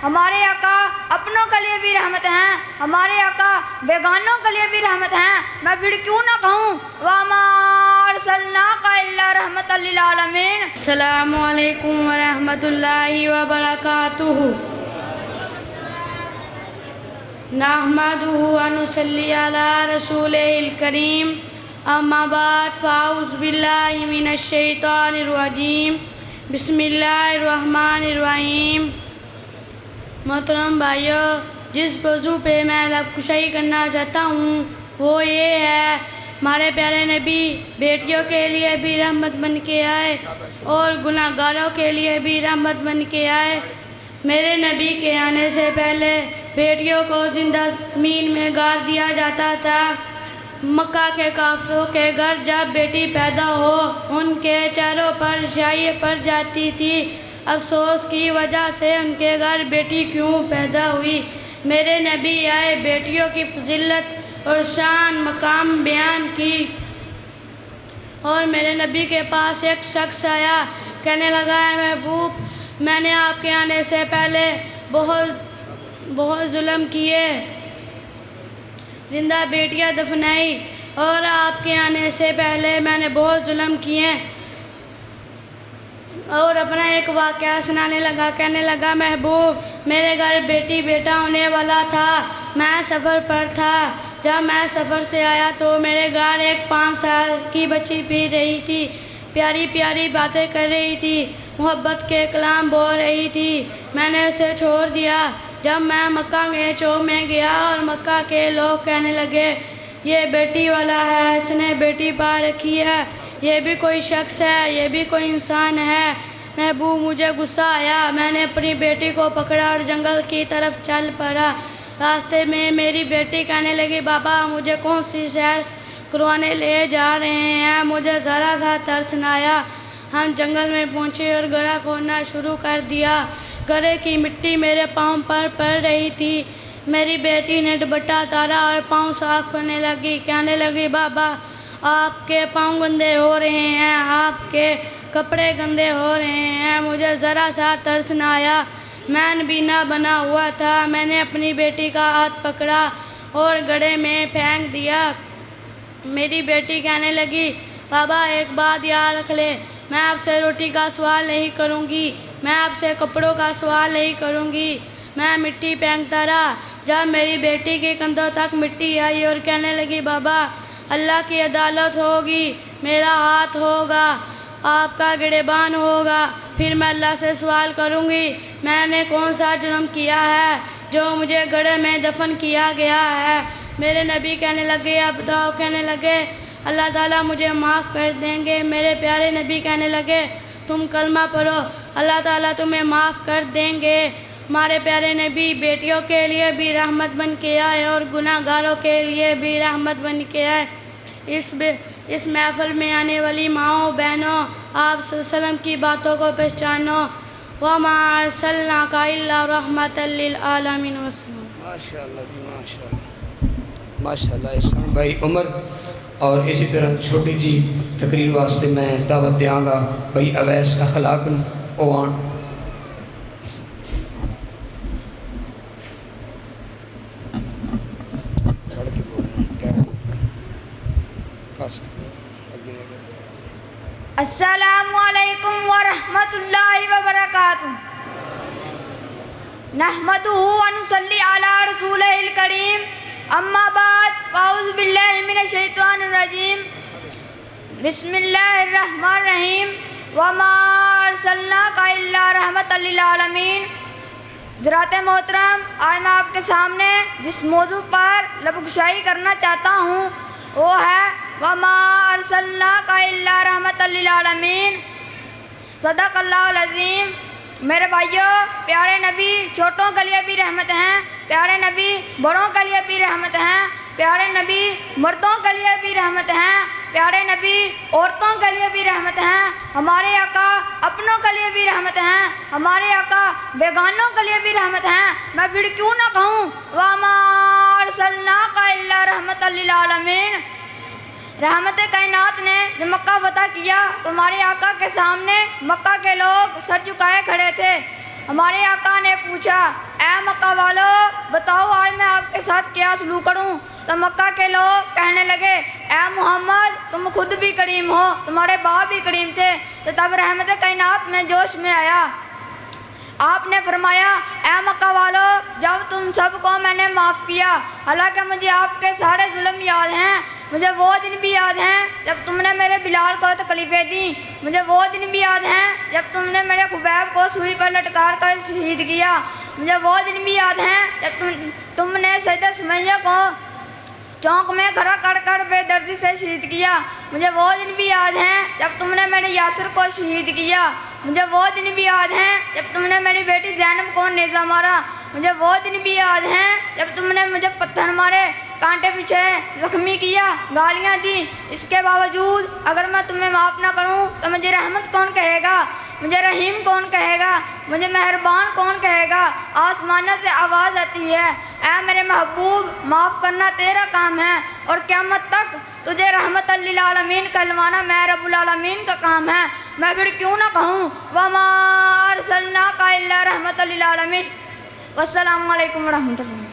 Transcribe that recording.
ہمارے آقا اپنوں کے لیے بھی رحمت ہیں، ہمارے آقا بیگانوں کے لیے بھی رحمت ہیں۔ میں پھر کیوں نہ کہوں وَمَا أَرْسَلْنَاكَ إِلَّا رَحْمَةً لِّلْعَالَمِينَ۔ السلام علیکم ورحمۃ اللہ وبرکاتہ۔ نحمدہ ونصلی علی رسولہ الکریم، اما بعد فاعوذ باللہ من الشیطان الرجیم، بسم اللہ الرحمن الرحیم۔ محترم بھائیو، جس موضوع پہ میں لب کشائی کرنا چاہتا ہوں وہ یہ ہے ہمارے پیارے نبی بیٹیوں کے لیے بھی رحمت بن کے آئے اور گناہ گاروں کے لیے بھی رحمت بن کے آئے۔ میرے نبی کے آنے سے پہلے بیٹیوں کو زندہ زمین میں گاڑ دیا جاتا تھا۔ مکہ کے کافروں کے گھر جب بیٹی پیدا ہو ان کے چہروں پر شائع پڑ جاتی تھی، افسوس کی وجہ سے ان کے گھر بیٹی کیوں پیدا ہوئی۔ میرے نبی آئے، بیٹیوں کی فضیلت اور شان مقام بیان کی، اور میرے نبی کے پاس ایک شخص آیا، کہنے لگا اے محبوب، میں نے آپ کے آنے سے پہلے بہت ظلم کیے، زندہ بیٹیاں دفنائی، اور آپ کے آنے سے پہلے میں نے بہت ظلم کیے، اور اپنا ایک واقعہ سنانے لگا۔ کہنے لگا محبوب، میرے گھر بیٹی بیٹا ہونے والا تھا، میں سفر پر تھا، جب میں سفر سے آیا تو میرے گھر ایک 5 سال کی بچی پھر رہی تھی، پیاری پیاری باتیں کر رہی تھی، محبت کے کلام بول رہی تھی، میں نے اسے چھوڑ دیا۔ جب میں مکہ کے چوک میں گیا اور مکہ کے لوگ کہنے لگے یہ بیٹی والا ہے، اس نے بیٹی پا رکھی ہے، یہ بھی کوئی شخص ہے، یہ بھی کوئی انسان ہے۔ محبوب، مجھے غصہ آیا، میں نے اپنی بیٹی کو پکڑا اور جنگل کی طرف چل پڑا۔ راستے میں میری بیٹی کہنے لگی بابا مجھے کون سی سیر کروانے لے جا رہے ہیں، مجھے ذرا سا ترس نہ آیا۔ ہم جنگل میں پہنچے اور گڑھا کھودنا شروع کر دیا، گڑھے کی مٹی میرے پاؤں پر پڑ رہی تھی۔ میری بیٹی نے دوپٹہ اتارا اور پاؤں صاف کرنے لگی، کہنے لگی بابا آپ کے پاؤں گندے ہو رہے ہیں، آپ کے کپڑے گندے ہو رہے ہیں۔ مجھے ذرا سا ترس نہ آیا، میں نبینا بنا ہوا تھا، میں نے اپنی بیٹی کا ہاتھ پکڑا اور گڑھے میں پھینک دیا۔ میری بیٹی کہنے لگی بابا ایک بات یاد رکھ لے، میں آپ سے روٹی کا سوال نہیں کروں گی، میں آپ سے کپڑوں کا سوال نہیں کروں گی۔ میں مٹی پھینکتا رہا، جب میری بیٹی کے کندھوں تک مٹی آئی اور کہنے لگی بابا اللہ کی عدالت ہوگی، میرا ہاتھ ہوگا، آپ کا گریبان ہوگا، پھر میں اللہ سے سوال کروں گی میں نے کون سا جرم کیا ہے جو مجھے گڑھے میں دفن کیا گیا ہے۔ میرے نبی کہنے لگے اب بتاؤ، کہنے لگے اللہ تعالیٰ مجھے معاف کر دیں گے۔ میرے پیارے نبی کہنے لگے تم کلمہ پڑھو، اللہ تعالیٰ تمہیں معاف کر دیں گے۔ ہمارے پیارے نبی بیٹیوں کے لیے بھی رحمت بن کے آئے اور گناہ گاروں کے لیے بھی رحمت بن کے آئے۔ اس محفل میں آنے والی ماؤں بہنوں، آپ صلی اللہ علیہ وسلم کی باتوں کو پہچانو۔ وَمَا أَرْسَلْنَاكَ إِلَّا رَحْمَةً لِّلْعَالَمِينَ وَسلم۔ ماشاءاللہ جی ماشاءاللہ ماشاءاللہ۔ احسان بھائی عمر، اور اسی طرح چھوٹی جی تقریر واسطے میں دعوت دیاں گا بھائی اویس اخلاق اوان۔ السلام علیکم ورحمۃ اللہ وبرکاتہ۔ نحمدہ ونصلی علی رسولہ الکریم، اما بعد فاعوذ باللہ من الشیطان الرجیم، بسم اللہ الرحمن الرحیم۔ وما ارسلناک الا رحمۃ للعالمین۔ حضرات محترم، آج میں آپ کے سامنے جس موضوع پر لب گشائی کرنا چاہتا ہوں وہ ہے وَمَا أَرْسَلْنَاكَ إِلَّا رَحْمَةً لِّلْعَالَمِينَ۔ صدق اللہ العظیم۔ میرے بھائیوں، پیارے نبی چھوٹوں کے لیے بھی رحمت ہیں، پیارے نبی بڑوں کے لیے بھی رحمت ہیں، پیارے نبی مردوں کے لیے بھی رحمت ہیں، پیارے نبی عورتوں کے لیے بھی رحمت ہیں، ہمارے آقا اپنوں کے لیے بھی رحمت ہیں، ہمارے آقا بیگانوں کے لیے بھی رحمت ہیں۔ میں پھر کیوں نہ کہوں وَمَا أَرْسَلْنَاكَ إِلَّا رَحْمَةً لِّلْعَالَمِينَ۔ رحمت کائنات نے جب مکہ فتح کیا تو ہمارے آقا کے سامنے مکہ کے لوگ سر جھکائے کھڑے تھے۔ ہمارے آقا نے پوچھا اے مکہ والو بتاؤ آج میں آپ کے ساتھ کیا سلوک کروں؟ تو مکہ کے لوگ کہنے لگے اے محمد تم خود بھی کریم ہو، تمہارے باپ بھی کریم تھے۔ تو تب رحمت کائنات میں جوش میں آیا، آپ نے فرمایا اے مکہ والو جب تم سب کو میں نے معاف کیا، حالانکہ مجھے آپ کے سارے ظلم یاد ہیں، مجھے وہ دن بھی یاد ہیں جب تم نے میرے بلال کو تکلیفیں دیں، مجھے وہ دن بھی یاد ہیں جب تم نے میرے خبیب کو سوئی پر لٹکار کر شہید کیا، مجھے وہ دن بھی یاد ہیں جب تم نے سیدہ سمیہ کو چونک میں کھڑا کر بے دردی سے شہید کیا، مجھے وہ دن بھی یاد ہیں جب تم نے میرے یاسر کو شہید کیا، مجھے وہ دن بھی یاد ہیں جب تم نے میری بیٹی زینب کو نیزہ مارا، مجھے وہ دن بھی یاد ہیں جب تم نے مجھے پتھر مارے، کانٹے پیچھے زخمی کیا، گالیاں دی۔ اس کے باوجود اگر میں تمہیں معاف نہ کروں تو مجھے رحمت کون کہے گا، مجھے رحیم کون کہے گا، مجھے مہربان کون کہے گا؟ آسمانوں سے آواز آتی ہے اے میرے محبوب معاف کرنا تیرا کام ہے، اور قیامت تک تجھے رحمت للعالمین کہلوانا میں رب العالمین کا کام ہے۔ میں پھر کیوں نہ کہوں وما ارسلناک الا رحمت للعالمین۔ والسلام علیکم ورحمۃ اللہ۔